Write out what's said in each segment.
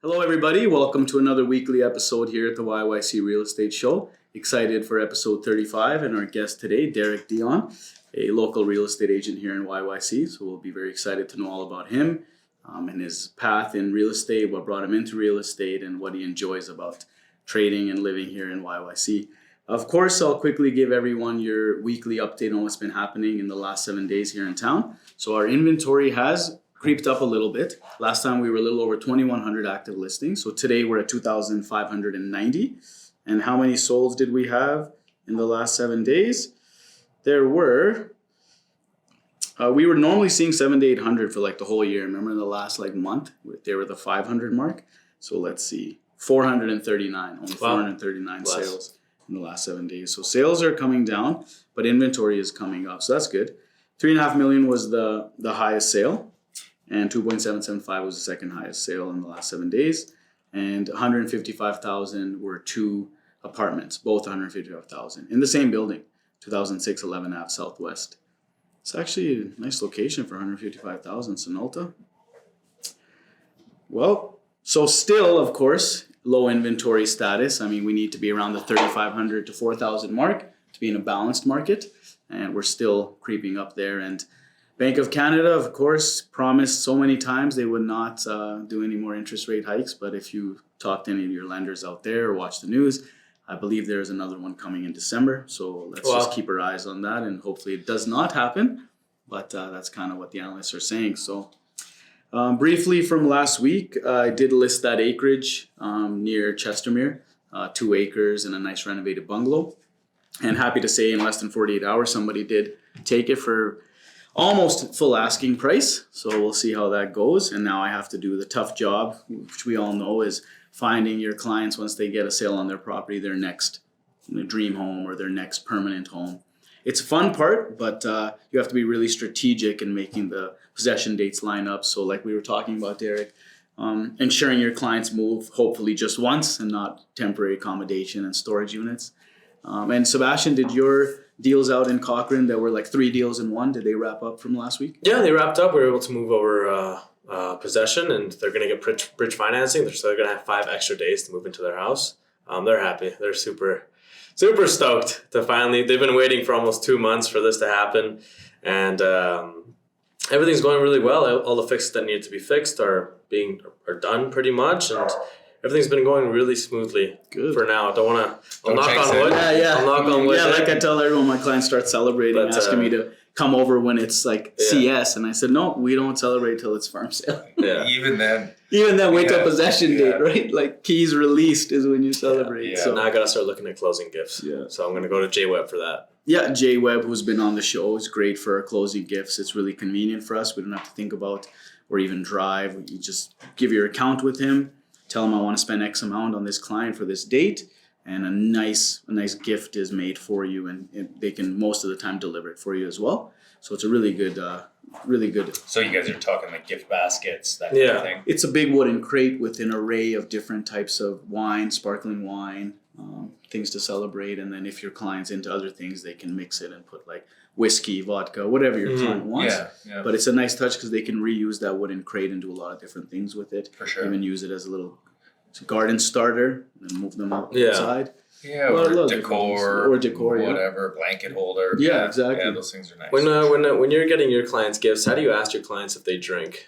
Hello, everybody. Welcome to another weekly episode here at the YYC Real Estate Show. Excited for episode 35 and our guest today, Derrick Dion, a local real estate agent here in YYC. So we'll be very excited to know all about him and his path in real estate, what brought him into real estate, and what he enjoys about trading and living here in YYC. Of course, I'll quickly give everyone your weekly update on what's been happening in the last 7 days here in town. So our inventory has creeped up a little bit. Last time we were a little over 2,100 active listings. So today we're at 2,590. And how many solds did we have in the last 7 days? There were, we were normally seeing 700 to 800 for like the whole year. Remember in the last month, they were the 500 mark. So let's see, 439, only 439 sales in the last 7 days. So sales are coming down, but inventory is coming up. So that's good. 3.5 million was the highest sale. And 2.775 was the second highest sale in the last 7 days. And 155,000 were two apartments, both 155,000 in the same building, 2006 11 Ave Southwest. It's actually a nice location for 155,000, Sonalta. Well, so still, of course, low inventory status. I mean, we need to be around the 3,500 to 4,000 mark to be in a balanced market. And we're still creeping up there. And Bank of Canada, of course, promised so many times they would not do any more interest rate hikes. But if you talk to any of your lenders out there or watch the news, I believe there's another one coming in December. So let's just keep our eyes on that. And hopefully it does not happen. But that's kind of what the analysts are saying. So briefly from last week, I did list that acreage near Chestermere, 2 acres and a nice renovated bungalow. And happy to say in less than 48 hours, somebody did take it for almost full asking price. So we'll see how that goes. And now I have to do the tough job, which we all know is finding your clients once they get a sale on their property, their next dream home or their next permanent home. It's a fun part, but you have to be really strategic in making the possession dates line up. So like we were talking about, Derrick, ensuring your clients move hopefully just once and not temporary accommodation and storage units. And Sebastian, did your deals out in Cochrane that were like 3 deals in one, did they wrap up from last week? Yeah, they wrapped up. We were able to move over possession, and they're going to get bridge financing. So they're going to have 5 extra days to move into their house. They're happy. They're super stoked to finally. They've been waiting for almost 2 months for this to happen, and everything's going really well. All the fixes that need to be fixed are done pretty much, and everything's been going really smoothly. Good. For now. I'll knock on wood. Yeah. I'll knock on wood. Yeah, like I tell everyone, my clients start celebrating, asking me to come over when it's CS. And I said, no, we don't celebrate till it's farm sale. Yeah. Even then, wait till possession date, right? Like keys released is when you celebrate. Yeah. So now I got to start looking at closing gifts. Yeah. So I'm going to go to Jay Webb for that. Yeah, Jay Webb, who's been on the show, is great for our closing gifts. It's really convenient for us. We don't have to think about or even drive. You just give your account with him. Tell them I want to spend X amount on this client for this date, and a nice gift is made for you, and they can most of the time deliver it for you as well. So it's a really good. So you guys are talking like gift baskets, that kind of thing? It's a big wooden crate with an array of different types of wine, sparkling wine, things to celebrate, and then if your client's into other things, they can mix it and put like whiskey, vodka, whatever your client wants. Yeah. But it's a nice touch because they can reuse that wooden crate and do a lot of different things with it. For sure. Even use it as a little garden starter and move them outside. Yeah, or decor, whatever, blanket holder. Yeah, exactly. Yeah, those things are nice. When you're getting your clients gifts, how do you ask your clients if they drink?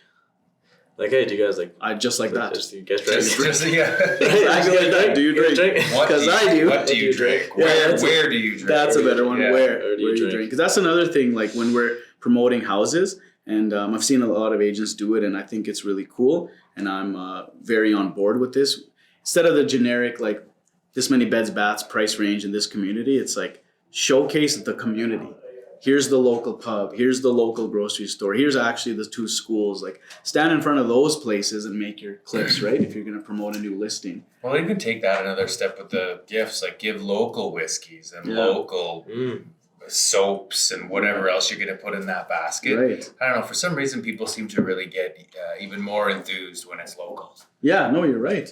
Like, hey, do you guys I just like that. You guys drink? Exactly like that. Do you drink? Because I do. What do you drink? Where do you drink? That's a better one. Yeah. Where do you drink? Because that's another thing. Like when we're promoting houses, and I've seen a lot of agents do it, and I think it's really cool. And I'm very on board with this. Instead of the generic like this many beds, baths, price range in this community, it's like showcase the community. Here's the local pub. Here's the local grocery store. Here's actually the 2 schools. Like stand in front of those places and make your clips, right? If you're going to promote a new listing. Well, you can take that another step with the gifts. Like give local whiskeys and local soaps and whatever else you're going to put in that basket. Right. I don't know. For some reason, people seem to really get even more enthused when it's local. Yeah, no, you're right.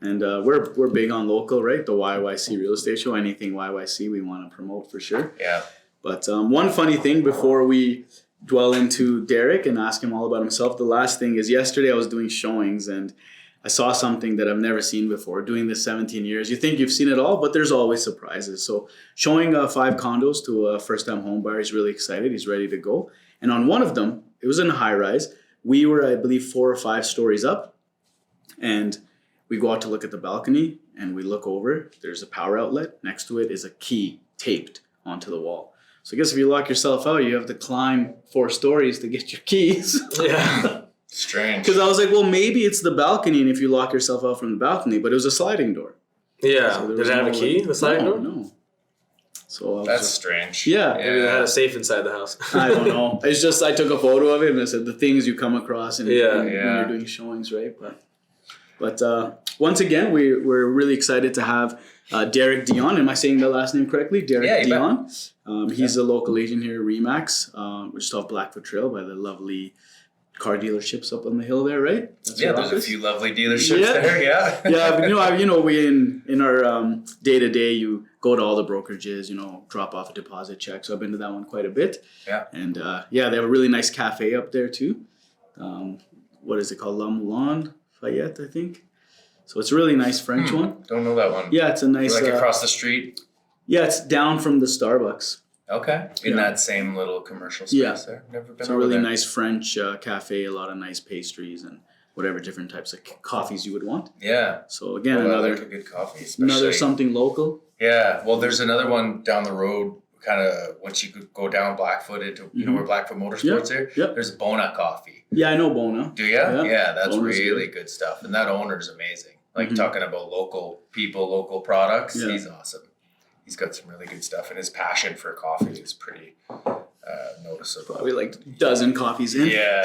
And we're big on local, right? The YYC Real Estate Show. Anything YYC we want to promote for sure. Yeah. But one funny thing before we dwell into Derrick and ask him all about himself, the last thing is yesterday I was doing showings and I saw something that I've never seen before. Doing this 17 years, you think you've seen it all, but there's always surprises. So showing 5 condos to a first-time home buyer, he's really excited. He's ready to go. And on one of them, it was in a high-rise. We were, I believe, 4 or 5 stories up, and we go out to look at the balcony, and we look over. There's a power outlet. Next to it is a key taped onto the wall. So I guess if you lock yourself out, you have to climb 4 stories to get your keys. Yeah. Strange. Because I was like, well, maybe it's the balcony, and if you lock yourself out from the balcony, but it was a sliding door. Yeah. So Did it have a key, the sliding door? No. So I was That's just, strange. yeah. Maybe they had a safe inside the house. I don't know. It's just I took a photo of it and I said the things you come across when you're doing showings, right? But once again, we're really excited to have Derrick Dion. Am I saying the last name correctly? Derrick Dion. He's a local agent here at Remax, which is off Blackfoot Trail by the lovely car dealerships up on the hill there, right? That's there's a few lovely dealerships there. Yeah. But we in our day-to-day, you go to all the brokerages, drop off a deposit check. So I've been to that one quite a bit. Yeah. And they have a really nice cafe up there too. What is it called? La Moulin Fayette, I think. So it's a really nice French one. Don't know that one. Yeah, it's a nice... Like across the street? Yeah, it's down from the Starbucks. Okay. In that same little commercial space there. Never been It's a really nice French cafe, a lot of nice pastries and whatever different types of coffees you would want. Yeah. So again, I like a good coffee, another something local. Yeah. Well, there's another one down the road, kind of once you could go down Blackfoot into, where Blackfoot Motorsports there? Yep. There's Bona Coffee. Yeah, I know Bona. Do you? Yeah, that's Bona's really good stuff. And that owner's amazing. Like talking about local people, local products, he's awesome. He's got some really good stuff, and his passion for coffee is pretty noticeable. Probably like a dozen coffees in. Yeah,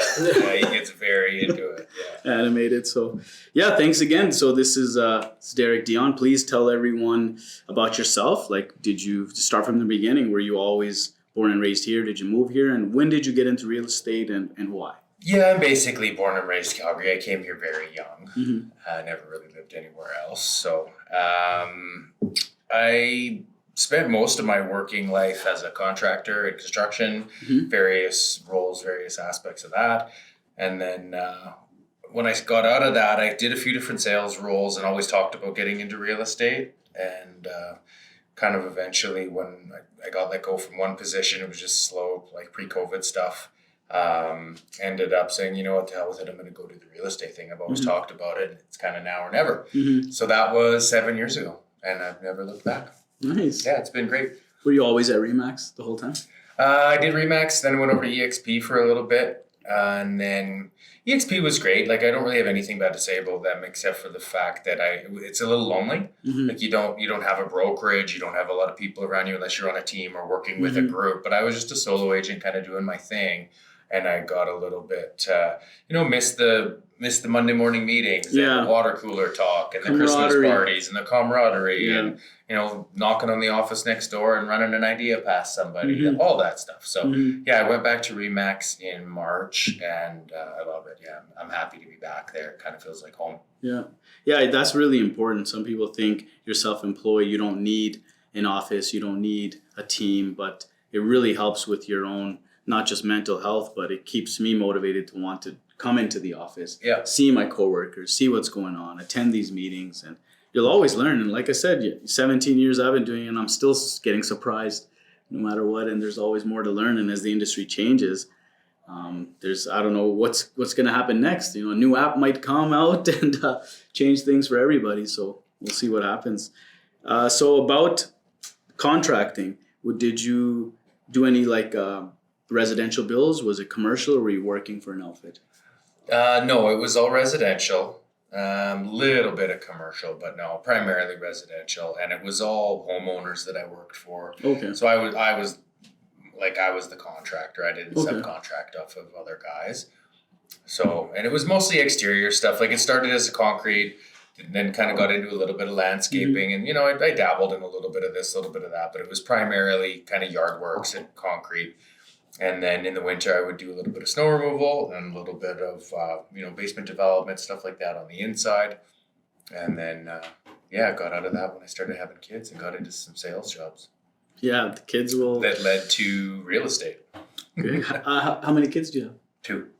he gets very into it. Yeah. Animated. So, thanks again. So this is Derrick Dion. Please tell everyone about yourself. Like, did you start from the beginning? Were you always born and raised here? Did you move here? And when did you get into real estate and why? Yeah, I'm basically born and raised Calgary. I came here very young. I never really lived anywhere else. So I spent most of my working life as a contractor in construction, various roles, various aspects of that. And then when I got out of that, I did a few different sales roles and always talked about getting into real estate. And kind of eventually when I got let go from one position, it was just slow, like pre-COVID stuff. Ended up saying, you know what, the hell with it, I'm going to go do the real estate thing. I've always talked about it. It's kind of now or never. So that was 7 years ago, and I've never looked back. Nice. Yeah, it's been great. Were you always at Remax the whole time? I did Remax, then I went over to EXP for a little bit, and then EXP was great. Like, I don't really have anything bad to say about them except for the fact that it's a little lonely. Like, you don't have a brokerage, you don't have a lot of people around you unless you're on a team or working with a group. But I was just a solo agent, kind of doing my thing. And I got a little bit, missed the Monday morning meetings, and the water cooler talk, and the Christmas parties, and the camaraderie, and knocking on the office next door and running an idea past somebody, all that stuff. So I went back to Remax in March, and I love it. Yeah, I'm happy to be back there. It kind of feels like home. Yeah, that's really important. Some people think you're self-employed, you don't need an office, you don't need a team, but it really helps with your own. Not just mental health, but it keeps me motivated to want to come into the office, see my coworkers, see what's going on, attend these meetings, and you'll always learn. And like I said, 17 years I've been doing it, and I'm still getting surprised no matter what, and there's always more to learn. And as the industry changes, I don't know what's going to happen next. A new app might come out and change things for everybody, so we'll see what happens. So about contracting, did you do any residential bills? Was it commercial, or were you working for an outfit? No, it was all residential. Little bit of commercial, but no, primarily residential. And it was all homeowners that I worked for. Okay. So I was the contractor. I didn't subcontract off of other guys. So, and it was mostly exterior stuff. Like, it started as a concrete, and then kind of got into a little bit of landscaping. And, I dabbled in a little bit of this, a little bit of that, but it was primarily kind of yard works and concrete. And then in the winter, I would do a little bit of snow removal and a little bit of, basement development, stuff like that on the inside. And then, I got out of that when I started having kids and got into some sales jobs. Yeah, the kids will... That led to real estate. Great. How many kids do you have?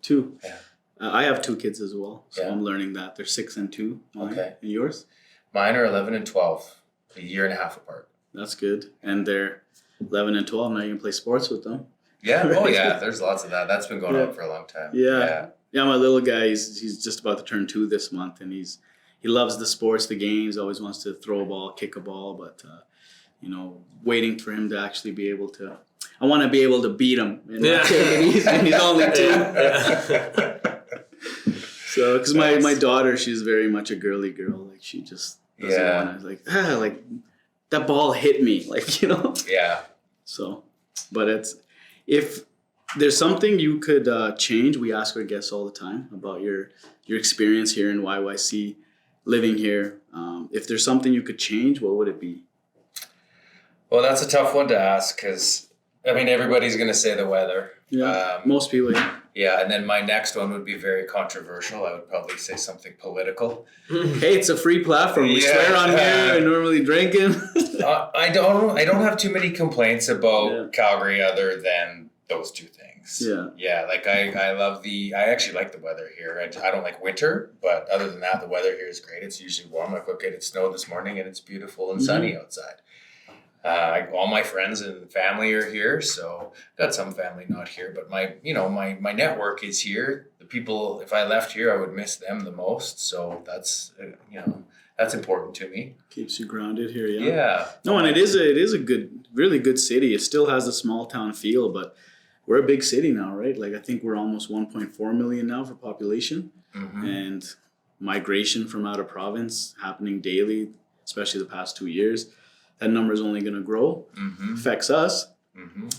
Two. Yeah. I have 2 kids as well, so Yeah. I'm learning that. They're 6 and 2. Mine. Okay. And yours? Mine are 11 and 12, a year and a half apart. That's good. And they're 11 and 12. Now you can play sports with them. Yeah. Oh, yeah. There's lots of that. That's been going on for a long time. Yeah. Yeah, my little guy, he's just about to turn 2 this month, and he loves the sports, the games, always wants to throw a ball, kick a ball, but, waiting for him to actually be able to, I want to be able to beat him. And he's only 2. Yeah. So, because my daughter, she's very much a girly girl. Like, she just doesn't want to, like, that ball hit me, like, Yeah. So, but if there's something you could change, we ask our guests all the time about your experience here in YYC, living here. If there's something you could change, what would it be? Well, that's a tough one to ask because, I mean, everybody's going to say the weather. Yeah, most people. Yeah, and then my next one would be very controversial. I would probably say something political. Hey, it's a free platform. We swear on here. I normally drinking. I don't have too many complaints about Calgary other than those 2 things. Yeah. Like I actually like the weather here. I don't like winter, but other than that, the weather here is great. It's usually warm. Like, okay, it snowed this morning and it's beautiful and sunny outside. All my friends and family are here, so got some family not here, but my network is here. The people, if I left here, I would miss them the most. So that's that's important to me. Keeps you grounded here, yeah. Yeah. No, and it is a good, really good city. It still has a small town feel, but we're a big city now, right? Like I think we're almost 1.4 million now for population, and migration from out of province happening daily, especially the past 2 years. That number is only going to grow. Affects us.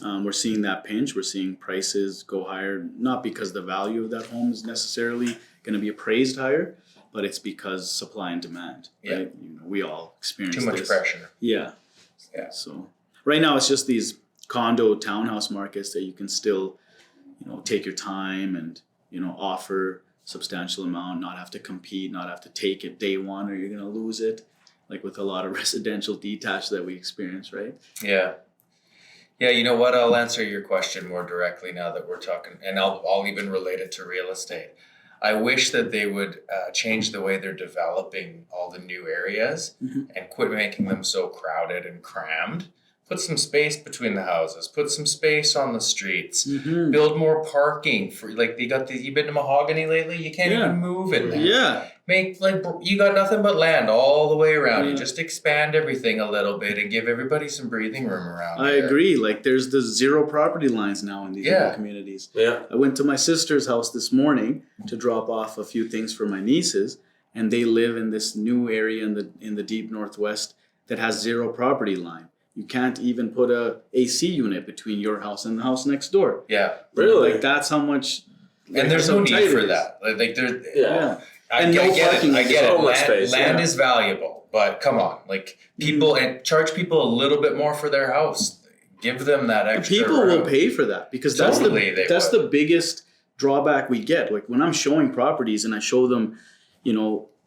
We're seeing that pinch. We're seeing prices go higher, not because the value of that home is necessarily going to be appraised higher, but it's because supply and demand. Yeah. Right? We all experience too much this. pressure. Yeah. Yeah. So right now it's just these condo townhouse markets that you can still, take your time and, offer substantial amount, not have to compete, not have to take it day one or you're going to lose it. Like with a lot of residential detached that we experience, right? Yeah. Yeah, you know what? I'll answer your question more directly now that we're talking, and I'll even relate it to real estate. I wish that they would change the way they're developing all the new areas and quit making them so crowded and crammed. Put some space between the houses. Put some space on the streets. Build more parking for you been to Mahogany lately? You can't even move in there. Yeah. You got nothing but land all the way around. You just expand everything a little bit and give everybody some breathing room around. I agree. Like there's the 0 property lines now in these little communities. Yeah. I went to my sister's house this morning to drop off a few things for my nieces, and they live in this new area in the deep northwest that has 0 property line. You can't even put a AC unit between your house and the house next door. Yeah. Really? Like that's how much. And there's no need for that. Like there's. Yeah. I get it. Land is valuable, but come on, like people and charge people a little bit more for their house. Give them that extra. People will pay for that because that's the biggest drawback we get. Like when I'm showing properties and I show them,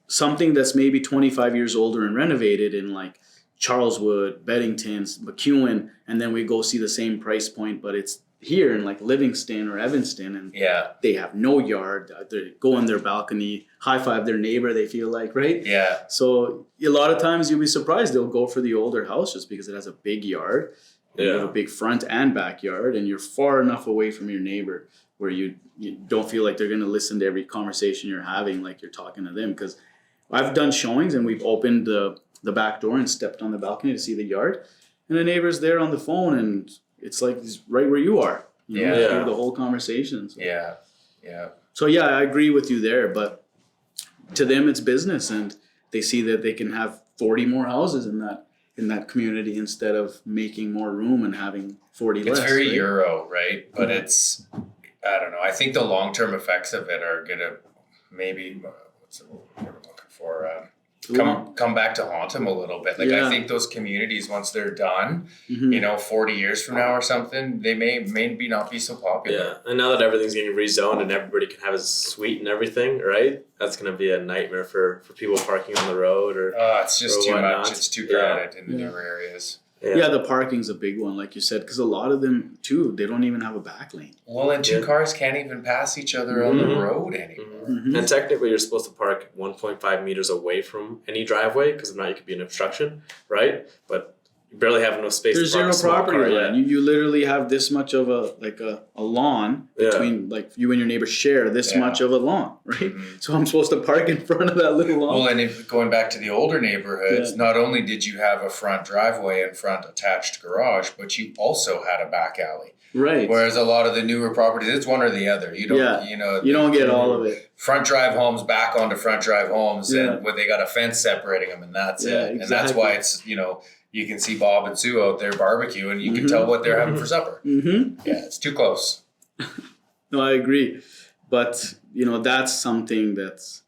something that's maybe 25 years older and renovated in like Charleswood, Beddington's, McEwen, and then we go see the same price point, but it's here in like Livingston or Evanston, and they have no yard. They go on their balcony, high five their neighbor. They feel like, right? Yeah. So a lot of times you'll be surprised they'll go for the older house just because it has a big yard, you have a big front and backyard, and you're far enough away from your neighbor where you don't feel like they're going to listen to every conversation you're having, like you're talking to them. Because I've done showings and we've opened the back door and stepped on the balcony to see the yard, and the neighbor's there on the phone, and it's like he's right where you are. You know, hear the whole conversation. So. Yeah. So I agree with you there, but to them it's business, and they see that they can have 40 more houses in that community instead of making more room and having 40 less. It's very Euro, right? But it's, I don't know. I think the long-term effects of it are gonna maybe what's the word I'm looking for? Come back to haunt them a little bit. Like I think those communities, once they're done, 40 years from now or something, they maybe not be so popular. Yeah, and now that everything's getting rezoned and everybody can have a suite and everything, right? That's going to be a nightmare for people parking on the road or. It's just too much. It's too crowded in the newer areas. Yeah, the parking's a big one, like you said, because a lot of them too, they don't even have a back lane. Well, and two cars can't even pass each other on the road anymore. And technically, you're supposed to park 1.5 meters away from any driveway, because if not, you could be an obstruction, right? But you barely have enough space. There's to park a zero small property car, land. You literally have this much of a lawn between, like, you and your neighbor share this much of a lawn, right? So I'm supposed to park in front of that little lawn. Well, and if going back to the older neighborhoods, not only did you have a front driveway and front attached garage, but you also had a back alley. Right. Whereas a lot of the newer properties, it's one or the other. You don't, you don't get all of it. Front drive homes back onto front drive homes, and where they got a fence separating them, and that's it. Exactly. And that's why it's, you can see Bob and Sue out there barbecuing. You can tell what they're having for supper. Yeah, it's too close. No, I agree. But, that's something that's,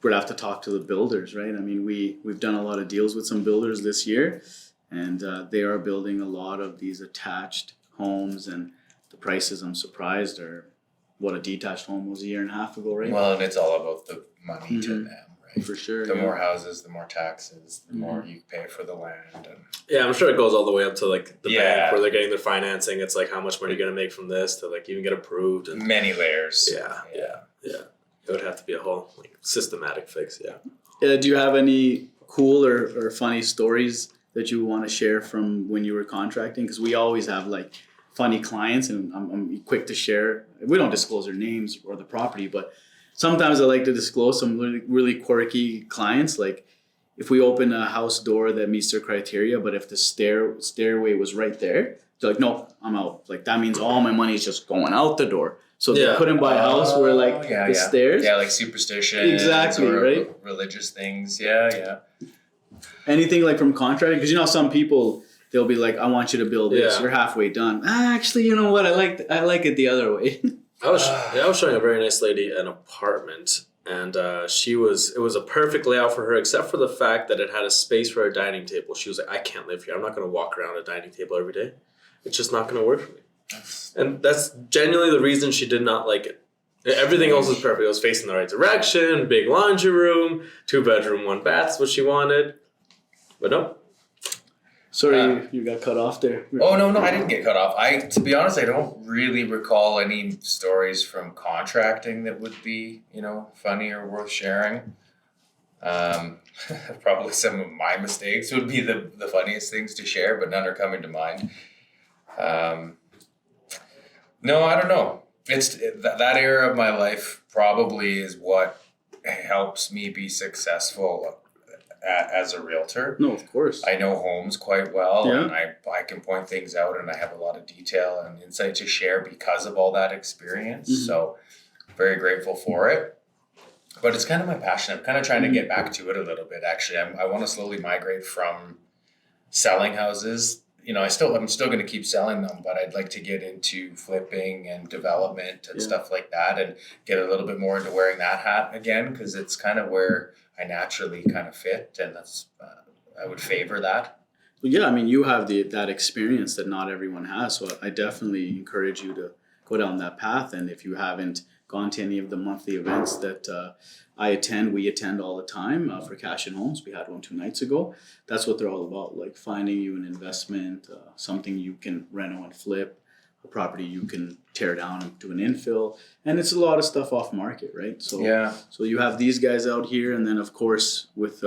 we'd have to talk to the builders, right? I mean, we've done a lot of deals with some builders this year, and they are building a lot of these attached homes, and the prices, I'm surprised, are what a detached home was a year and a half ago, right? Well, and it's all about the money to them, right? For sure. The more houses, the more taxes, the more you pay for the land. And yeah, I'm sure it goes all the way up to like the bank where they're getting their financing. It's like, how much money are you going to make from this to like even get approved? And many layers. Yeah. It would have to be a whole like systematic fix. Do you have any cool or funny stories that you want to share from when you were contracting? Because we always have like funny clients, and I'm quick to share. We don't disclose their names or the property, but sometimes I like to disclose some really, really quirky clients. Like if we open a house door that meets their criteria, but if the stairway was right there, they're like, no, I'm out. Like that means all my money is just going out the door. So they couldn't buy a house where like the stairs. Yeah, like superstitions. Exactly, or right? Religious things. Yeah. Anything like from contracting? Because some people, they'll be like, I want you to build this. You're halfway done. Actually, you know what? I like it the other way. I was showing a very nice lady an apartment, and it was a perfect layout for her, except for the fact that it had a space for a dining table. She was like, I can't live here. I'm not going to walk around a dining table every day. It's just not going to work for me. And that's genuinely the reason she did not like it. Everything else was perfect. It was facing the right direction, big laundry room, 2-bedroom, 1 bath, that's what she wanted. But no. Sorry, you got cut off there. Oh, no, I didn't get cut off. To be honest, I don't really recall any stories from contracting that would be, funny or worth sharing. Probably some of my mistakes would be the funniest things to share, but none are coming to mind. No, I don't know. It's that era of my life probably is what helps me be successful as a realtor. No, of course. I know homes quite well, and I can point things out, and I have a lot of detail and insight to share because of all that experience. So very grateful for it. But it's kind of my passion. I'm kind of trying to get back to it a little bit, actually. I want to slowly migrate from selling houses. I'm still going to keep selling them, but I'd like to get into flipping and development and stuff like that, and get a little bit more into wearing that hat again, because it's kind of where I naturally kind of fit, and that's I would favor that. Well, yeah, I mean, you have that experience that not everyone has, so I definitely encourage you to go down that path. And if you haven't gone to any of the monthly events that we attend all the time for Cash and Homes. We had one 2 nights ago. That's what they're all about, like finding you an investment, something you can reno and flip, a property you can tear down and do an infill. And it's a lot of stuff off market, right? So you have these guys out here, and then of course with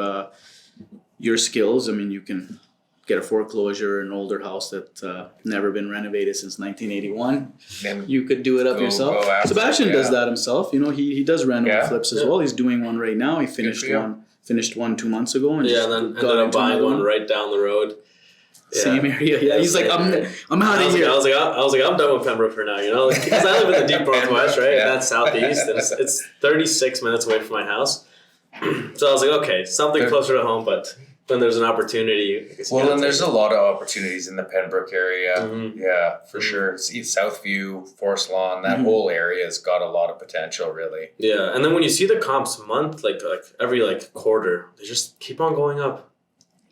your skills, I mean, you can get a foreclosure, an older house that's never been renovated since 1981. Then you could do it up yourself. Sebastian does that himself. He does reno and flips as well. He's doing one right now. He finished one 2 months ago, and then ended up buying one right down the road. Same area. Yeah, he's like, I'm out of here. I was like, I'm done with Pembroke for now, because I live in the deep northwest, right? And that's southeast. And it's 36 minutes away from my house. So I was like, okay, something closer to home, but when there's an opportunity. And there's a lot of opportunities in the Pembroke area. Yeah, for sure. Southview, Forest Lawn, that whole area has got a lot of potential, really. Yeah, and then when you see the comps month, like every quarter, they just keep on going up.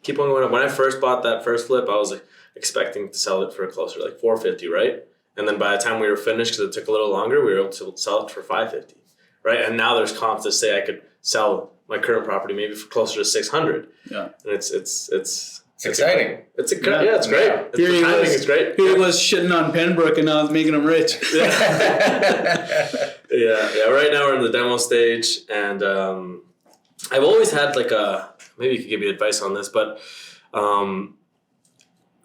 When I first bought that first flip, I was expecting to sell it for closer to $450, right? And then by the time we were finished, because it took a little longer, we were able to sell it for $550, right? And now there's comps that say I could sell my current property maybe for closer to $600. Yeah, and it's It's exciting. It's it's great. The timing is great. Here he was shitting on Pembroke, and now it's making him rich. Yeah. Right now we're in the demo stage, and I've always had like maybe you could give me advice on this, but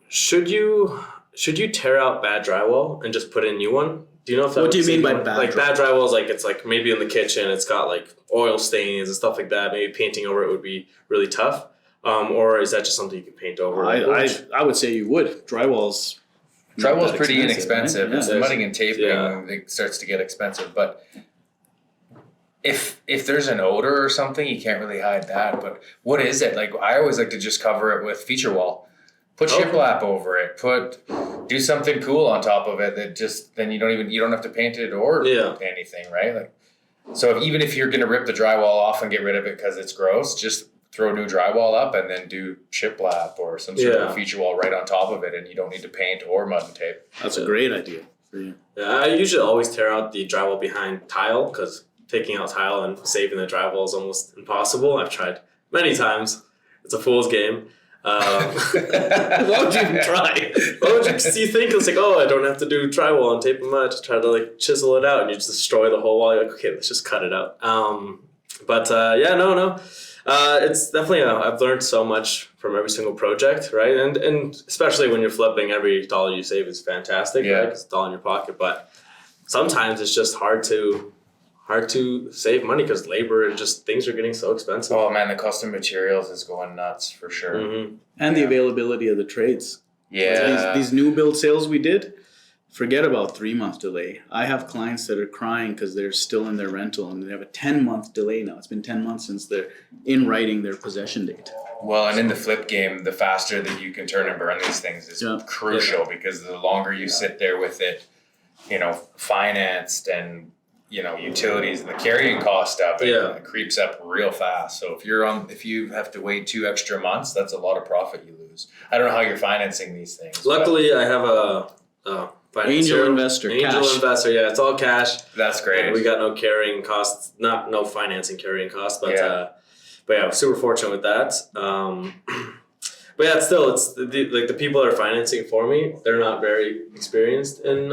should you tear out bad drywall and just put in new one? Do you know if that? What do you mean by bad? Like bad drywall is like it's like maybe in the kitchen it's got like oil stains and stuff like that. Maybe painting over it would be really tough. Or is that just something you can paint over? I would say you would. Drywall's pretty inexpensive. Right? It's mudding and taping. It starts to get expensive. But if there's an odor or something, you can't really hide that. But what is it? Like I always like to just cover it with feature wall. Put shiplap over it. Do something cool on top of it that just then you don't have to paint it or anything, right? Like so even if you're gonna rip the drywall off and get rid of it because it's gross, just throw new drywall up and then do shiplap or some sort of feature wall right on top of it, and you don't need to paint or mud and tape. That's a great idea for you. Yeah, I usually always tear out the drywall behind tile because taking out tile and saving the drywall is almost impossible. I've tried many times. It's a fool's game. Why would you even try? Why would you think it's like, I don't have to do drywall and tape and mud. Just try to like chisel it out and you just destroy the whole wall. You're like, okay, let's just cut it out. No. It's definitely I've learned so much from every single project, right? And especially when you're flipping, every dollar you save is fantastic, right? 'Cause it's a dollar in your pocket. But sometimes it's just hard to save money because labor and just things are getting so expensive. Oh man, the cost of materials is going nuts for sure. Mm-hmm. And the availability of the trades. Yeah. These new build sales we did, forget about 3-month delay. I have clients that are crying because they're still in their rental and they have a 10-month delay now. It's been 10 months since they're in writing their possession date. Well, and in the flip game, the faster that you can turn and burn these things is crucial because the longer you sit there with it, financed and utilities and the carrying cost of it creeps up real fast. So if you have to wait 2 extra months, that's a lot of profit you lose. I don't know how you're financing these things. Luckily, I have a Angel investor, yeah, it's all cash. That's great. We got no carrying costs, no financing carrying costs, but I'm super fortunate with that. But yeah, still, it's the people that are financing for me. They're not very experienced in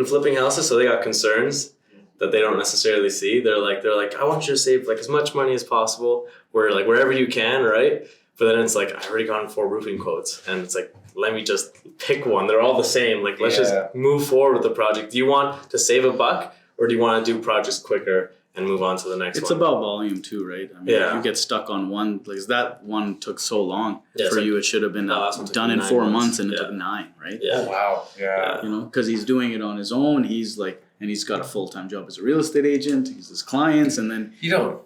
flipping houses, so they got concerns that they don't necessarily see. They're like, I want you to save like as much money as possible, wherever you can, right? But then it's like I've already gotten 4 roofing quotes, and it's like, let me just pick one. They're all the same. Like let's just move forward with the project. Do you want to save $1, or do you want to do projects quicker and move on to the next one? It's about volume too, right? I mean, if you get stuck on one, because that one took so long for you, it should have been done in 4 months, and it took 9, right? Yeah. Oh, wow. Yeah. Because he's doing it on his own. He's like, and he's got a full-time job as a real estate agent. He's his clients, and then real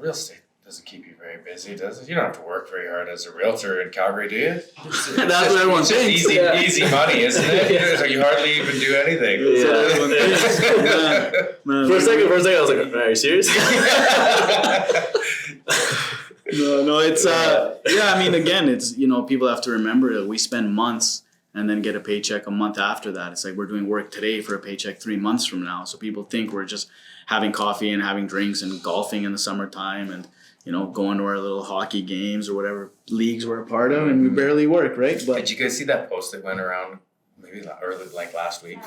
estate doesn't keep you very busy, does it? You don't have to work very hard as a realtor in Calgary, do you? That's what everyone thinks. Easy money, isn't it? So you hardly even do anything. For a second, I was like, are you serious? No, it's I mean, again, it's people have to remember that we spend months and then get a paycheck a month after that. It's like we're doing work today for a paycheck 3 months from now. So people think we're just having coffee and having drinks and golfing in the summertime and going to our little hockey games or whatever leagues we're a part of, and we barely work, right? But did you guys see that post that went around maybe early, like last week,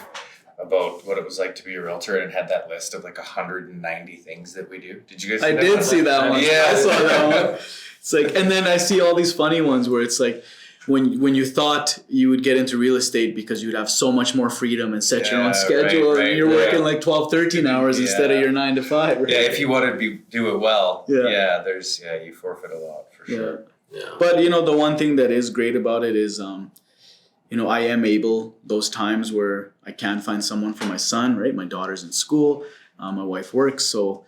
about what it was like to be a realtor, and it had that list of like 190 things that we do? Did you guys see that? I did see that one. Yeah, I saw that one. It's like, and then I see all these funny ones where it's like, when you thought you would get into real estate because you'd have so much more freedom and set your own schedule, and you're working like 12, 13 hours instead of your 9 to 5. Right? Yeah, if you wanted to do it well, you forfeit a lot for sure. Yeah. But the one thing that is great about it is, I am able, those times where I can't find someone for my son, right? My daughter's in school, my wife works, so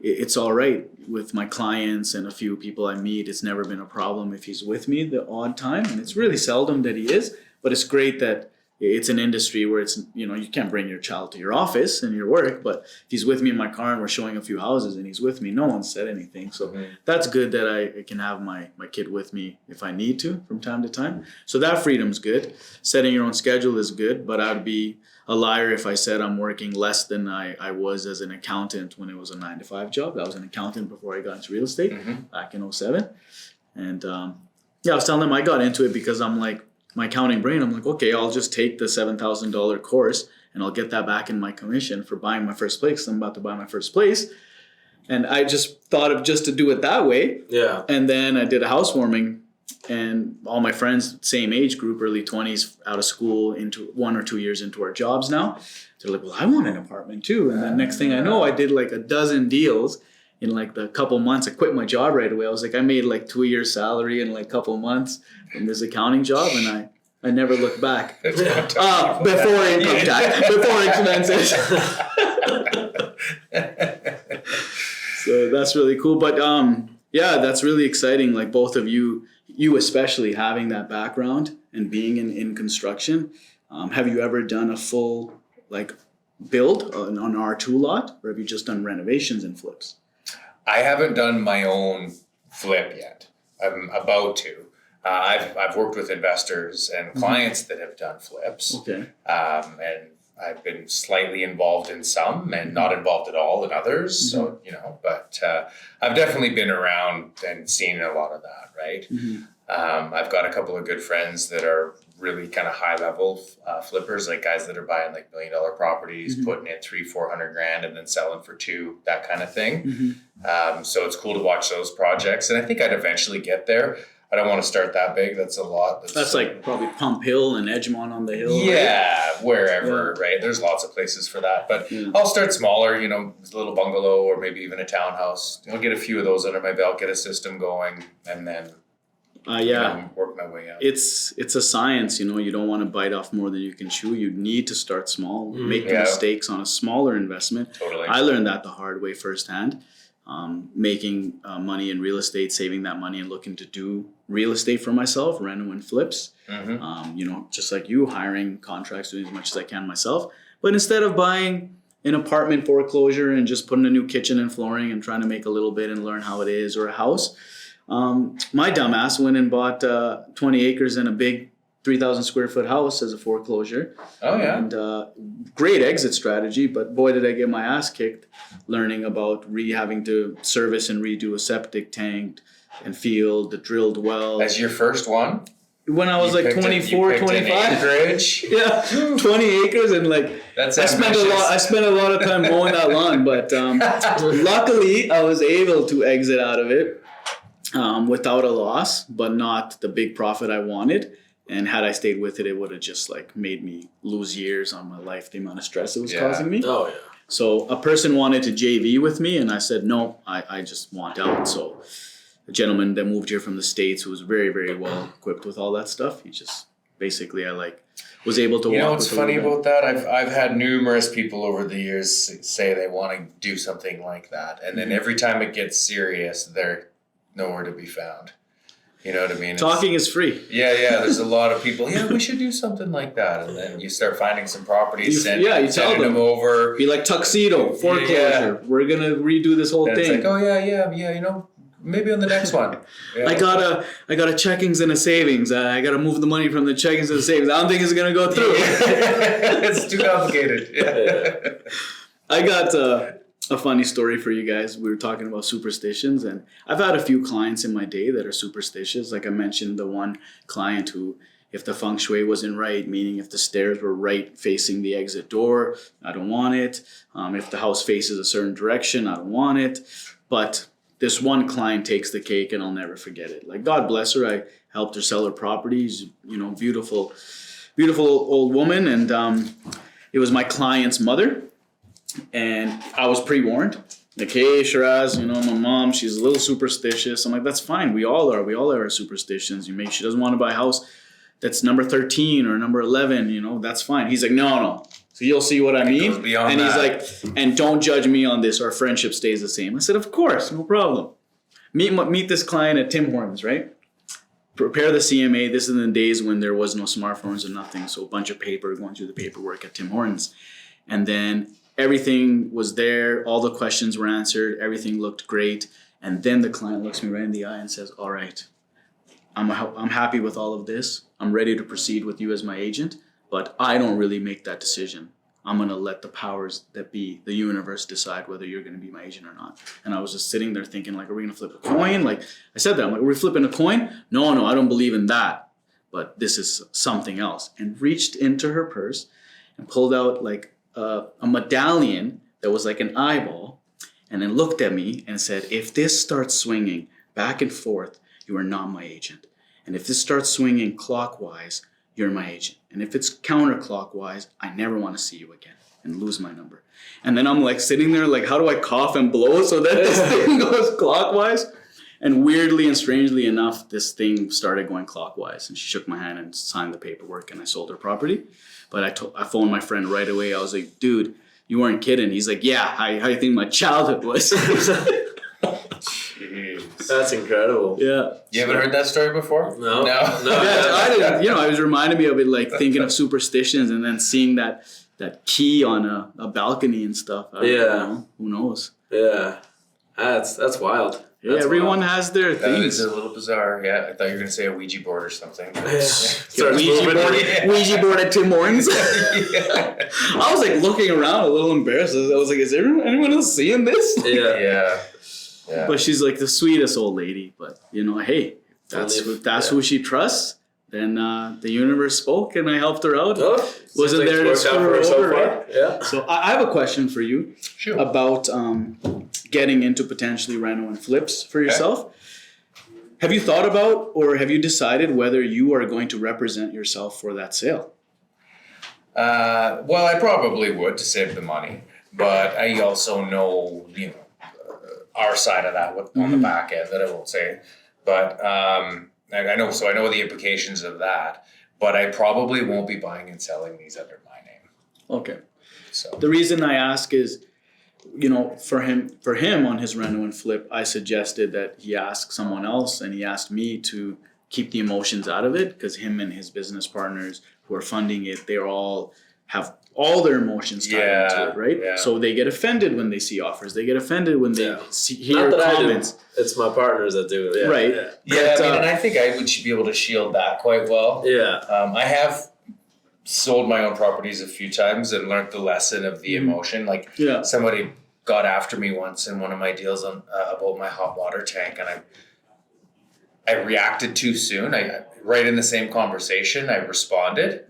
it's all right with my clients and a few people I meet. It's never been a problem if he's with me the odd time, and it's really seldom that he is, but it's great that it's an industry where it's, you can't bring your child to your office and your work, but if he's with me in my car and we're showing a few houses and he's with me, no one said anything. So that's good that I can have my kid with me if I need to from time to time. So that freedom's good. Setting your own schedule is good, but I'd be a liar if I said I'm working less than I was as an accountant when it was a 9 to 5 job. I was an accountant before I got into real estate back in 2007. And I was telling them I got into it because I'm like, my accounting brain, I'm like, okay, I'll just take the $7,000 course and I'll get that back in my commission for buying my first place. I'm about to buy my first place. And I just thought of just to do it that way. Yeah. And then I did a housewarming, and all my friends, same age group, early 20s, out of school, into 1 or 2 years into our jobs now. They're like, well, I want an apartment too. And then next thing I know, I did like a dozen deals in like the couple months. I quit my job right away. I was like, I made like 2 years salary in like a couple months from this accounting job, and I never looked back. Before income tax, before expenses. So that's really cool. But yeah, that's really exciting. Like both of you especially having that background and being in construction. Have you ever done a full like build on an R2 lot, or have you just done renovations and flips? I haven't done my own flip yet. I'm about to. I've worked with investors and clients that have done flips. Okay. And I've been slightly involved in some and not involved at all in others. So, but I've definitely been around and seen a lot of that, right? I've got a couple of good friends that are really kind of high level flippers, like guys that are buying like $1 million properties, putting in 300-400 grand and then selling for 2, that kind of thing. So it's cool to watch those projects. And I think I'd eventually get there. I don't want to start that big. That's a lot. That's like probably Pump Hill and Edgemont on the hill. Yeah, right? Wherever, right? There's lots of places for that. But I'll start smaller, a little bungalow or maybe even a townhouse. I'll get a few of those under my belt, get a system going, and then work my way out. It's a science, you don't want to bite off more than you can chew. You need to start small, make the mistakes on a smaller investment. Totally. I learned that the hard way firsthand. Making money in real estate, saving that money and looking to do real estate for myself, reno and flips. Just like you, hiring contracts, doing as much as I can myself. But instead of buying an apartment foreclosure and just putting a new kitchen and flooring and trying to make a little bit and learn how it is, or a house, my dumbass went and bought 20 acres and a big 3,000 square foot house as a foreclosure. Oh, yeah. And great exit strategy, but boy, did I get my ass kicked learning about having to service and redo a septic tank and field, the drilled well. As your first one? When I was like 24, 25. Acreage. Yeah, 20 acres, and like I spent a lot of time mowing that lawn, but luckily I was able to exit out of it without a loss, but not the big profit I wanted. And had I stayed with it, it would have just like made me lose years on my life, the amount of stress it was causing me. Oh, yeah. So a person wanted to JV with me, and I said, no, I just want out. So a gentleman that moved here from the States who was very, very well equipped with all that stuff, he just basically, was able to walk. You know what's funny about that? I've had numerous people over the years say they want to do something like that. And then every time it gets serious, they're nowhere to be found. You know what I mean? Talking is free. Yeah. There's a lot of people, we should do something like that. And then you start finding some properties, you tell them over. Be like tuxedo, foreclosure. Yeah. We're going to redo this whole thing. It's like, oh, yeah, maybe on the next one. Yeah. I got a checkings and a savings. I got to move the money from the checkings to the savings. I don't think it's going to go through. It's too complicated. Yeah. I got a funny story for you guys. We were talking about superstitions, and I've had a few clients in my day that are superstitious. Like I mentioned, the one client who, if the feng shui wasn't right, meaning if the stairs were right facing the exit door, I don't want it. If the house faces a certain direction, I don't want it. But this one client takes the cake, and I'll never forget it. Like, God bless her. I helped her sell her properties, beautiful old woman. And it was my client's mother. And I was pre-warned. Like, hey, Shiraz, my mom, she's a little superstitious. I'm like, that's fine. We all are. We all have our superstitions. She doesn't want to buy a house that's number 13 or number 11, that's fine. He's like, no. So you'll see what I mean. And he's like, and don't judge me on this. Our friendship stays the same. I said, of course, no problem. Meet this client at Tim Hortons, right? Prepare the CMA. This is in the days when there was no smartphones or nothing. So a bunch of paper, going through the paperwork at Tim Hortons. And then everything was there. All the questions were answered. Everything looked great. And then the client looks me right in the eye and says, all right, I'm happy with all of this. I'm ready to proceed with you as my agent, but I don't really make that decision. I'm going to let the powers that be, the universe, decide whether you're going to be my agent or not. And I was just sitting there thinking, like, are we going to flip a coin? Like, I said that. I'm like, are we flipping a coin? No, I don't believe in that. But this is something else. And reached into her purse and pulled out, like, a medallion that was like an eyeball. And then looked at me and said, if this starts swinging back and forth, you are not my agent. And if this starts swinging clockwise, you're my agent. And if it's counterclockwise, I never want to see you again and lose my number. And then I'm like sitting there like, how do I cough and blow so that this thing goes clockwise? And weirdly and strangely enough, this thing started going clockwise. And she shook my hand and signed the paperwork and I sold her property. But I phoned my friend right away. I was like, dude, you weren't kidding. He's like, yeah, how you think my childhood was? Jeez. That's incredible. Yeah. You haven't heard that story before? No. Yeah, I didn't. It was reminding me of it, like thinking of superstitions and then seeing that key on a balcony and stuff. I don't know. Who knows? Yeah. That's wild. Yeah, everyone has their That things. is a little bizarre. Yeah, I thought you were going to say a Ouija board or something. Yeah. Ouija board at Tim Hortons. Yeah. I was like looking around a little embarrassed. I was like, is anyone else seeing this? Yeah. Yeah. But she's like the sweetest old lady. But hey, if that's who she trusts, then the universe spoke and I helped her out. Oh, Wasn't there to screw her over, right? Yeah. So I have a question for you about getting into potentially reno and flips for yourself. Have you thought about or have you decided whether you are going to represent yourself for that sale? Well, I probably would to save the money, but I also know, our side of that on the back end that I won't say, but I know the implications of that, but I probably won't be buying and selling these under my name. Okay. So The reason I ask is, for him on his reno and flip, I suggested that he ask someone else and he asked me to keep the emotions out of it because him and his business partners who are funding it, they all have all their emotions tied into it, right? Yeah. So they get offended when they see offers. They get offended when they hear Not that comments. I do. It's my partners that do it. Yeah. Right. yeah, But, and I think I would be able to shield that quite well. Yeah. I have sold my own properties a few times and learned the lesson of the emotion. Like somebody got after me once in one of my deals on about my hot water tank, and I reacted too soon. I right in the same conversation, I responded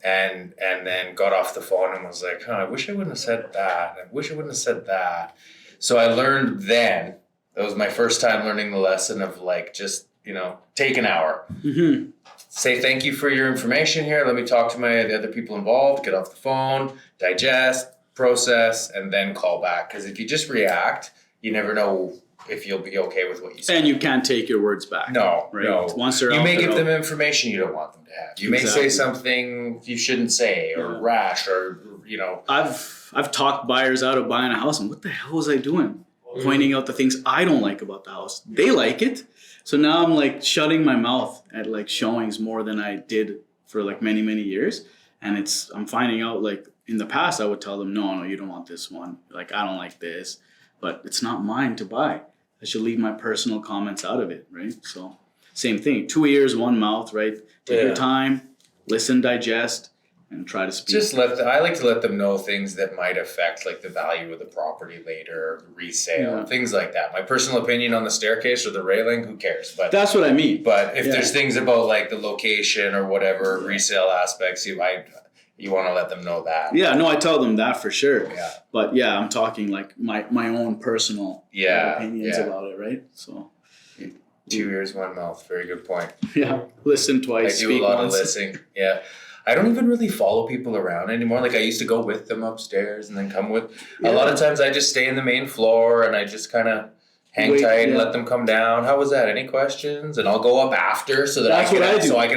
and then got off the phone and was like, I wish I wouldn't have said that. I wish I wouldn't have said that. So I learned then. That was my first time learning the lesson of like just take an hour. Say thank you for your information here. Let me talk to the other people involved. Get off the phone, digest, process, and then call back. Because if you just react, you never know if you'll be okay with what you say. And you can't take your words back. No, right? no. Once they're you out, may they're give out. them information you don't want them to have. You may say something you shouldn't say, or rash, or I've talked buyers out of buying a house, and what the hell was I doing? Pointing out the things I don't like about the house. They like it. So now I'm like shutting my mouth at like showings more than I did for like many, many years. And I'm finding out like in the past I would tell them, no, you don't want this one. Like, I don't like this, but it's not mine to buy. I should leave my personal comments out of it, right? So same thing, 2 ears, 1 mouth, right? Take your time, listen, digest, and try to speak. I like to let them know things that might affect like the value of the property later, resale, things like that. My personal opinion on the staircase or the railing, who cares? But that's what I mean. But if there's things about like the location or whatever resale aspects, you want to let them know that. Yeah, no, I tell them that for sure. Yeah. But yeah, I'm talking like my own personal opinions about it, right? So 2 ears, 1 mouth. Very good point. Yeah, listen twice. I do a lot of listening. Yeah. I don't even really follow people around anymore. Like I used to go with them upstairs and then come with. A lot of times I just stay in the main floor and I just kind of hang tight and let them come down. How was that? Any questions? And I'll go up after so that I can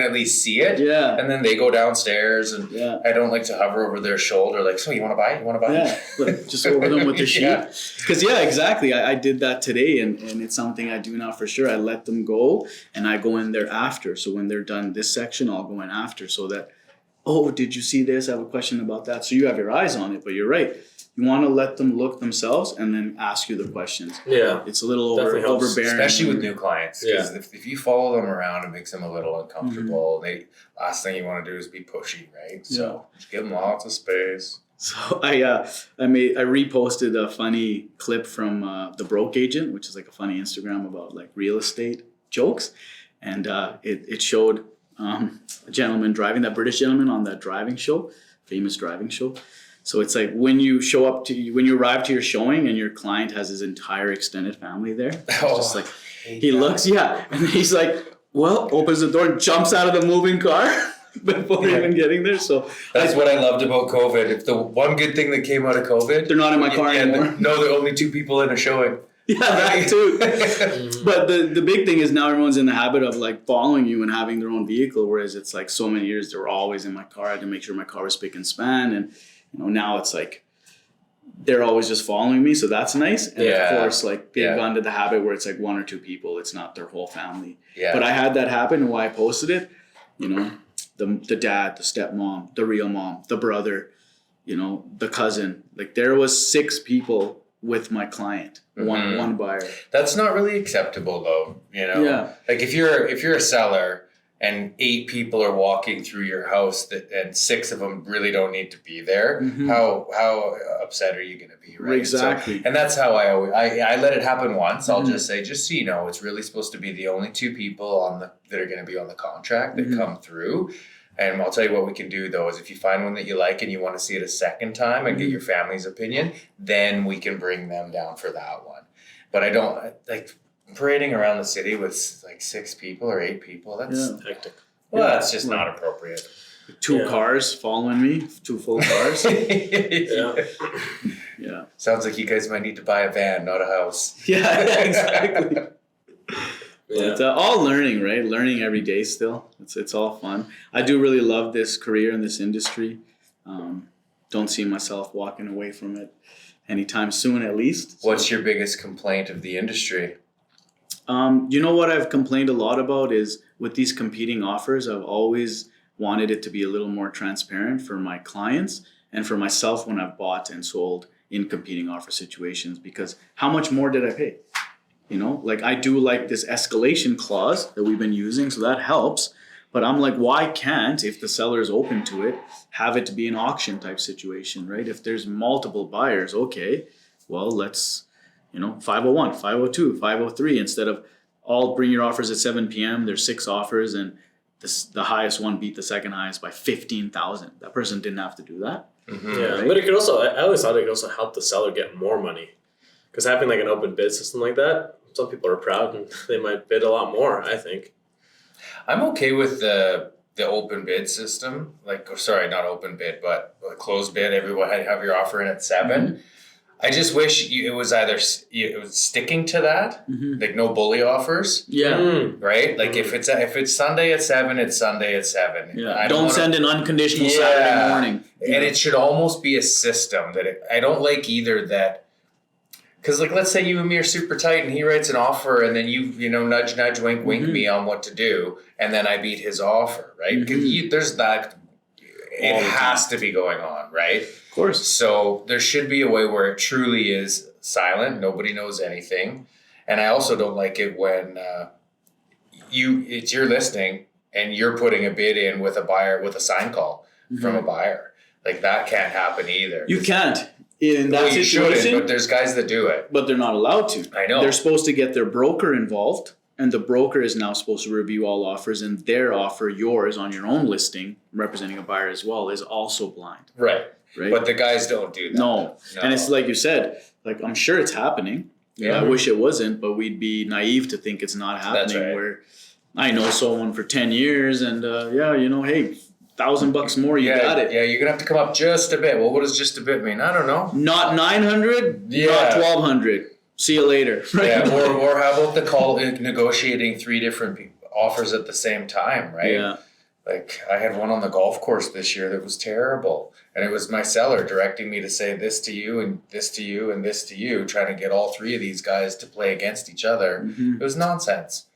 at least see it. Yeah. And then they go downstairs and I don't like to hover over their shoulder like, so you want to buy? You want to buy? Yeah. But just over them with the sheet. Because exactly. I did that today and it's something I do now for sure. I let them go and I go in there after. So when they're done this section, I'll go in after so that, oh, did you see this? I have a question about that. So you have your eyes on it, but you're right. You want to let them look themselves and then ask you the questions. Yeah. It's a little overbearing. Especially with new clients. Because if you follow them around, it makes them a little uncomfortable. Last thing you want to do is be pushy, right? So just give them lots of space. So I reposted a funny clip from the Broke Agent, which is like a funny Instagram about like real estate jokes, and it showed a gentleman driving, that British gentleman on that driving show, famous driving show. So it's like when you arrive to your showing and your client has his entire extended family there, it's just like he looks, and he's like, well, opens the door and jumps out of the moving car. Before even getting there. So that's what I loved about COVID. If the one good thing that came out of COVID, they're not in my car anymore. No, there are only 2 people in a showing. Yeah, that too. But the big thing is now everyone's in the habit of like following you and having their own vehicle, whereas it's like so many years they were always in my car. I had to make sure my car was spick and span, and now it's like they're always just following me, so that's nice. And of course, like they've gone to the habit where it's like 1 or 2 people, it's not their whole family. Yeah. But I had that happen, and why I posted it, the dad, the stepmom, the real mom, the brother, the cousin. Like there was 6 people with my client, one buyer. That's not really acceptable though, Yeah. Like if you're a seller and 8 people are walking through your house and 6 of them really don't need to be there, how upset are you going to be, right? Exactly. So, and that's how I let it happen once. I'll just say, just so you know, it's really supposed to be the only 2 people that are going to be on the contract that come through. And I'll tell you what we can do though, is if you find one that you like and you want to see it a second time and get your family's opinion, then we can bring them down for that one. But I don't like parading around the city with like 6 people or 8 people. That's hectic. Well, that's just not appropriate. 2 cars following me, 2 full cars. Yeah. Sounds like you guys might need to buy a van, not a house. Yeah, exactly. But all learning, right? Learning every day still. It's all fun. I do really love this career in this industry. Don't see myself walking away from it anytime soon, at least. So. What's your biggest complaint of the industry? What I've complained a lot about is with these competing offers, I've always wanted it to be a little more transparent for my clients and for myself when I've bought and sold in competing offer situations, because how much more did I pay? Like I do like this escalation clause that we've been using, so that helps. But I'm like, why can't, if the seller is open to it, have it to be an auction type situation, right? If there's multiple buyers, okay, well, let's, 501, 502, 503, instead of all bring your offers at 7 p.m. There's 6 offers and the highest one beat the second highest by 15,000. That person didn't have to do that. Mm-hmm. Yeah, right? But it could also, I always thought it could also help the seller get more money. Because having like an open bid system like that, some people are proud and they might bid a lot more, I think. I'm okay with the open bid system. Sorry, not open bid, but a closed bid. Everyone have your offer in at 7. Mm-hmm. I just wish it was either sticking to that, like no bully offers. Yeah. Right? Like if it's Sunday at 7, it's Sunday at 7. Yeah. Don't send an unconditional Saturday morning. Yeah. And it should almost be a system that I don't like either that. Because, let's say you and me are super tight and he writes an offer and then you nudge, nudge, wink, wink me on what to do. And then I beat his offer, right? Because there's that. It has to be going on, right? Of course. So there should be a way where it truly is silent. Nobody knows anything. And I also don't like it when it's your listing and you're putting a bid in with a buyer with a sign call from a buyer. Like that can't happen either. You can't. In that situation, but there's guys that do it. But they're not allowed to. I know. They're supposed to get their broker involved, and the broker is now supposed to review all offers, and their offer, yours on your own listing, representing a buyer as well, is also blind. Right. But the guys don't do that. No. And it's like you said, I'm sure it's happening. Yeah. I wish it wasn't, but we'd be naive to think it's not happening. That's right. Where I know someone for 10 years, and hey, $1,000 more, you got it. Yeah, you're gonna have to come up just a bit. Well, what does just a bit mean? I don't know. Not 900, not 1,200. See you later. Right? Yeah, or how about the call negotiating 3 different offers at the same time, right? Yeah. Like I had one on the golf course this year that was terrible, and it was my seller directing me to say this to you and this to you and this to you, trying to get all 3 of these guys to play against each other. It was nonsense.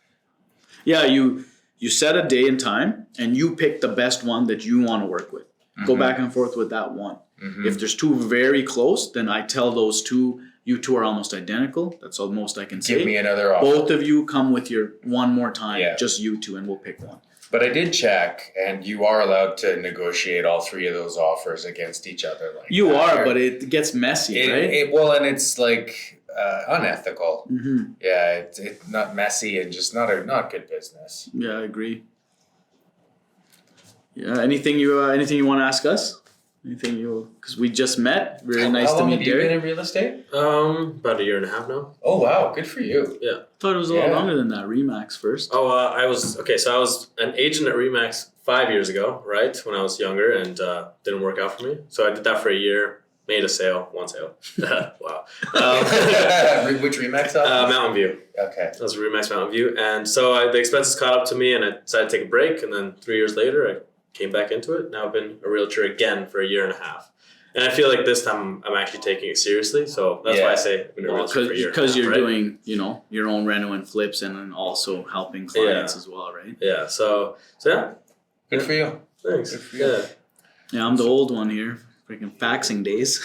Yeah, you set a day and time, and you pick the best one that you want to work with. Go back and forth with that one. If there's 2 very close, then I tell those 2, you 2 are almost identical. That's the most I can say. Give me another offer. Both of you come with your one more time, just you 2, and we'll pick one. But I did check, and you are allowed to negotiate all three of those offers against each other. Like You that. are, but it gets messy, right? And it's like unethical. Mm-hmm. Yeah, it's not messy and just not good business. Yeah, I agree. Yeah, anything you want to ask us? Because we just met. Really nice to meet How long have you Derrick. been in real estate? About a year and a half now. Oh wow, good for you. Yeah. Thought it was a lot longer than that. Remax first. Oh, I was an agent at Remax 5 years ago, right? When I was younger, and didn't work out for me. So I did that for a year. Made a sale, one sale. Wow. Which Remax office? Mountain View. Okay. That was Remax Mountain View, and so the expenses caught up to me, and I decided to take a break. And then 3 years later, I came back into it. Now I've been a realtor again for a year and a half. And I feel like this time I'm actually taking it seriously. So that's why I say I've been a realtor for a year. Because you're right? doing, your own reno and flips, and then also helping clients as well, right? Yeah. So yeah. Good for you. Thanks. Good for you. Yeah. Yeah, I'm the old one here. Freaking faxing days.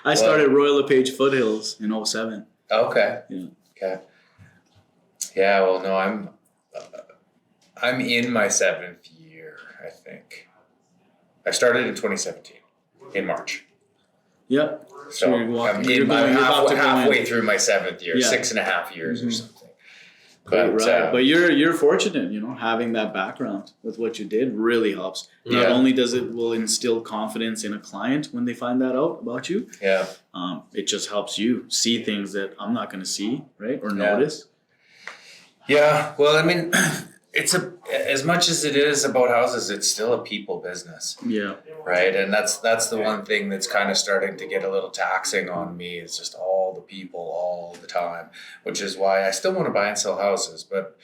I started Royal LePage Foothills in 07. Okay. Yeah. Okay. Yeah. Well, no, I'm in my 7th year, I think. I started in 2017 in March. Yep. So I'm halfway through my 7th year, 6.5 years or something. But, but you're fortunate, having that background with what you did really helps. Not only will instill confidence in a client when they find that out about you. Yeah. It just helps you see things that I'm not going to see, right? Or notice. Yeah. Well, I mean, it's as much as it is about houses, it's still a people business. Yeah. Right. And that's the one thing that's kind of starting to get a little taxing on me is just all the people all the time, which is why I still want to buy and sell houses, but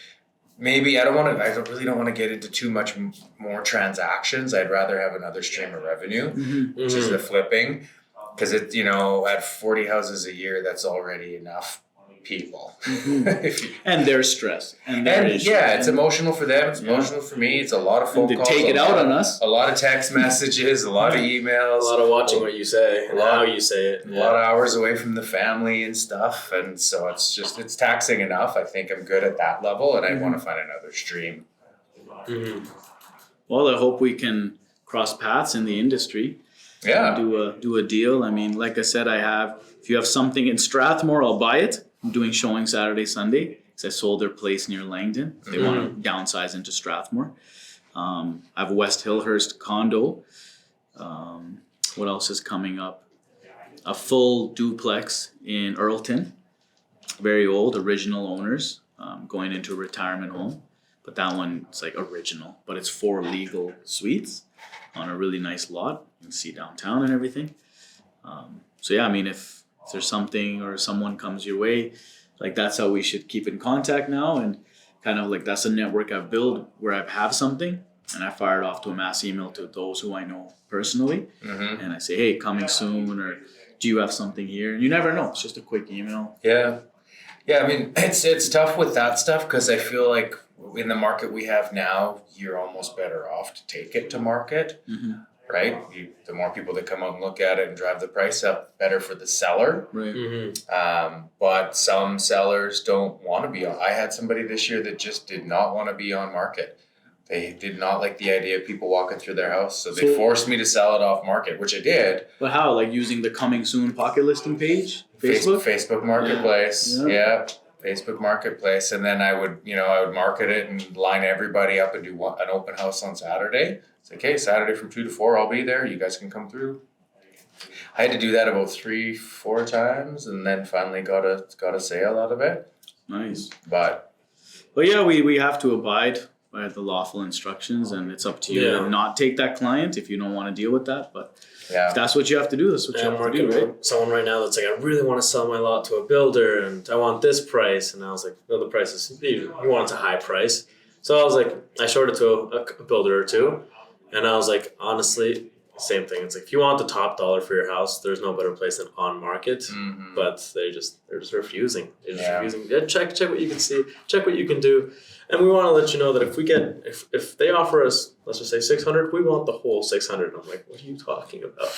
maybe I really don't want to get into too much more transactions. I'd rather have another stream of revenue, which is the flipping, because at 40 houses a year, that's already enough people. And their stress. And it's emotional for them. It's emotional for me. It's a lot of phone calls. To take it out on us. A lot of text messages, a lot of emails. A lot of watching what you say and how you say it. A lot of hours away from the family and stuff. And so it's taxing enough. I think I'm good at that level and I want to find another stream. Mm-hmm. Well, I hope we can cross paths in the industry. Yeah. Do a deal. I mean, like I said, if you have something in Strathmore, I'll buy it. I'm doing showing Saturday, Sunday because I sold their place near Langdon. They want to downsize into Strathmore. I have a West Hillhurst condo. What else is coming up? A full duplex in Earlton. Very old, original owners going into a retirement home. But that one, it's like original, but it's 4 legal suites on a really nice lot. You can see downtown and everything. So yeah, I mean, if there's something or someone comes your way, like that's how we should keep in contact now, and kind of like that's a network I've built where I have something and I fire it off to a mass email to those who I know personally, and I say, hey, coming soon, or do you have something here? You never know. It's just a quick email. Yeah. I mean, it's tough with that stuff because I feel like in the market we have now, you're almost better off to take it to market. Right? The more people that come out and look at it and drive the price up, better for the seller. Right. But some sellers don't want to be on. I had somebody this year that just did not want to be on market. They did not like the idea of people walking through their house. So they forced me to sell it off market, which I did. But how? Like using the coming soon pocket listing page? Facebook? Facebook Marketplace. Yeah. Facebook Marketplace. And then I would market it and line everybody up and do an open house on Saturday. It's like, hey, Saturday from 2 to 4, I'll be there. You guys can come through. I had to do that about 3-4 times, and then finally got a sale out of it. Nice. But yeah, we have to abide by the lawful instructions, and it's up to you to not take that client if you don't want to deal with that. But if that's what you have to do, that's what you have to do, right? With someone right now that's like, I really want to sell my lot to a builder, and I want this price. And I was like, no, the price is, you want it a high price. So I was like, I showed it to a builder or two. And I was like, honestly, same thing. It's like, if you want the top dollar for your house, there's no better place than on market. But they're just refusing. They're just refusing. Yeah, check what you can see, check what you can do. And we want to let you know that if they offer us, let's just say 600, we want the whole 600. I'm like, what are you talking about?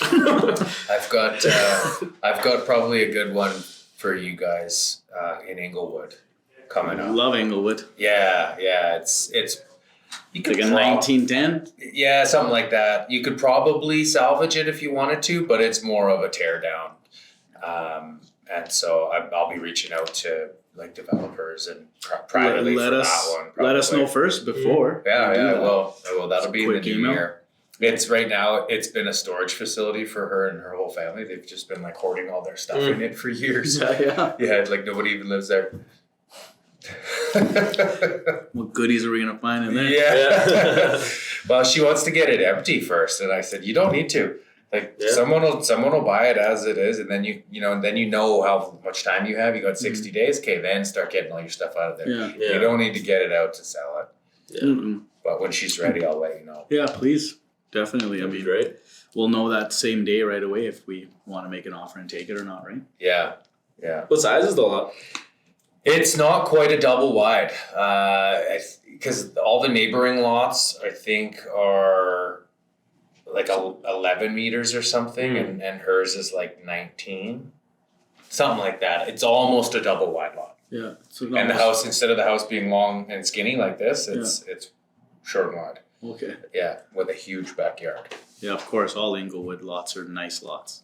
I've got probably a good one for you guys in Inglewood coming up. Love Inglewood. Yeah, it's You could Like a 1910? Yeah, something like that. You could probably salvage it if you wanted to, but it's more of a tear down. And so I'll be reaching out to like developers and privately for that one. Probably. Let us know first before. Yeah, I will. That'll be in the new email. year. It's right now. It's been a storage facility for her and her whole family. They've just been like hoarding all their stuff in it for years. Yeah. Like nobody even lives there. What goodies are we gonna find in there? Yeah. Well, she wants to get it empty first, and I said, you don't need to. Like someone will buy it as it is, and then you know how much time you have. You got 60 days. Okay, then start getting all your stuff out of there. Yeah. You don't need to get it out to sell it. Yeah. But when she's ready, I'll let you know. Yeah, please. Definitely. That'd be great. We'll know that same day right away if we want to make an offer and take it or not, right? Yeah. What size is the lot? It's not quite a double wide, because all the neighboring lots I think are like 11 meters or something, and hers is like 19, something like that. It's almost a double wide lot. Yeah. So And the house, instead of the house being long and skinny like this, it's short and wide. Okay. Yeah, with a huge backyard. Yeah, of course. All Inglewood lots are nice lots,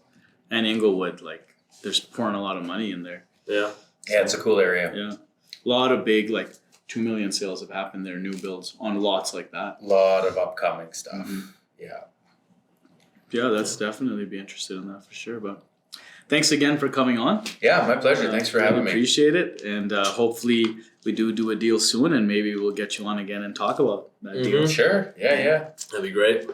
and Inglewood, like, there's pouring a lot of money in there. Yeah. Yeah, it's a cool area. Yeah, a lot of big, like 2 million sales have happened there, new builds on lots like that. A lot of upcoming stuff. Mm-hmm. Yeah. Yeah, that's definitely be interested in that for sure. But thanks again for coming on. Yeah, my pleasure. Thanks for having me. Appreciate it, and hopefully we do a deal soon, and maybe we'll get you on again and talk about that deal. Sure. Yeah. That'd be great.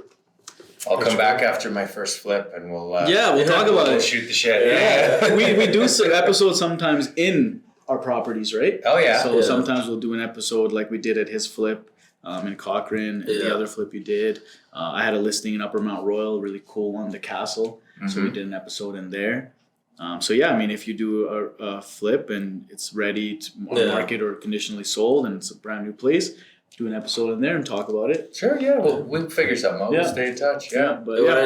I'll come back after my first flip, and we'll talk about it. Shoot the shit. Yeah, we do some episodes sometimes in our properties, right? Oh yeah. So sometimes we'll do an episode like we did at his flip in Cochrane, and the other flip you did. I had a listing in Upper Mount Royal, really cool one, the Castle. So we did an episode in there. So yeah, I mean, if you do a flip and it's ready to on market or conditionally sold, and it's a brand new place, do an episode in there and talk about it. Sure. Yeah. We'll figure something out. We'll stay in touch. Yeah. But what I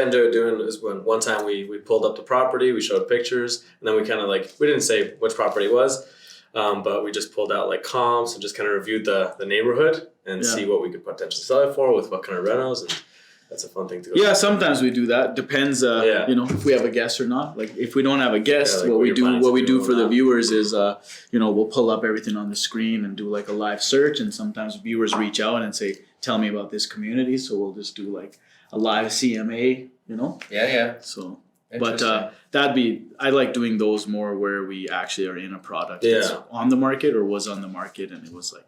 enjoyed doing is when one time we pulled up the property, we showed pictures, and then we kind of we didn't say which property it was, but we just pulled out like comps and just kind of reviewed the neighborhood and see what we could potentially sell it for with what kind of renos, and that's a fun thing to go. Yeah, sometimes we do that. Depends, if we have a guest or not. Like if we don't have a guest, what we do for the viewers is, we'll pull up everything on the screen and do like a live search. And sometimes viewers reach out and say, "Tell me about this community." So we'll just do like a live CMA. Yeah. So, but I like doing those more where we actually are in a product that's on the market or was on the market, and it was like,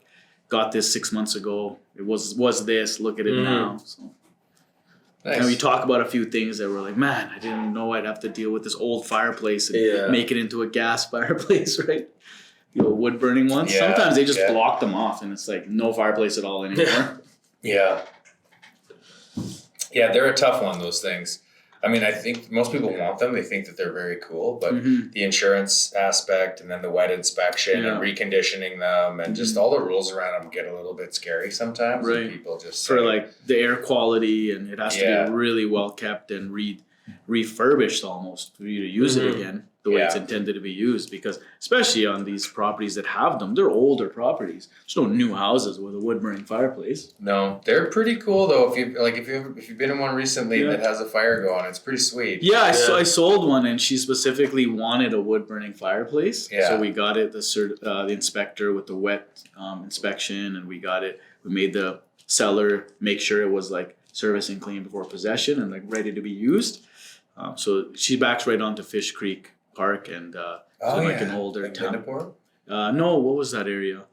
got this 6 months ago. It was this. Look at it now. So. Nice. And we talk about a few things that were like, man, I didn't know I'd have to deal with this old fireplace and make it into a gas fireplace, right? The old wood burning ones. Yeah, sometimes they just block them off and it's like no fireplace at all anymore. Yeah, they're a tough one, those things. I mean, I think most people want them. They think that they're very cool, but the insurance aspect and then the wet inspection and reconditioning them and just all the rules around them get a little bit scary sometimes. Right. And people just for like the air quality, and it has to be really well kept and refurbished almost for you to use it again the way it's intended to be used, because especially on these properties that have them, they're older properties. There's no new houses with a wood burning fireplace. No, they're pretty cool though. If you've been in one recently that has a fire going, it's pretty sweet. Yeah, I sold one, and she specifically wanted a wood burning fireplace. Yeah. So we got it the inspector with the wet inspection, and we got it. We made the seller make sure it was like service and clean before possession and like ready to be used. So she backs right onto Fish Creek Park and an older town. No, what was that area?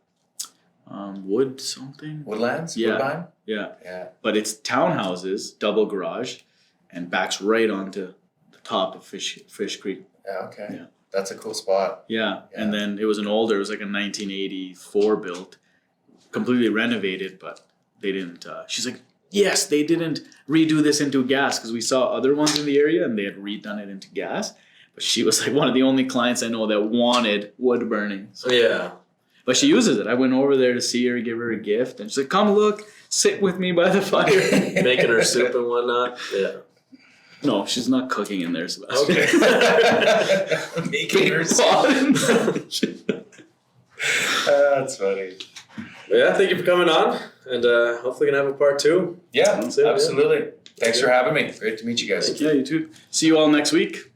Wood something? Woodlands? Yeah. Woodbine? Yeah. But it's townhouses, double garage, and backs right onto the top of Fish Creek. Yeah, okay. Yeah. That's a cool spot. Yeah. And then it was it was like a 1984 built, completely renovated, but they didn't, she's like, yes, they didn't redo this into gas, because we saw other ones in the area and they had redone it into gas. But she was like one of the only clients I know that wanted wood burning. So. Yeah. But she uses it. I went over there to see her, give her a gift, and she's like, "Come look, sit with me by the fire." Making her soup and whatnot. Yeah. No, she's not cooking in there, Sebastian. Okay. Making her soup. That's funny. Yeah, thank you for coming on, and hopefully gonna have a part 2. Yeah, Soon, absolutely. Thanks for having me. Great to meet you guys. Yeah, you too. See you all next week.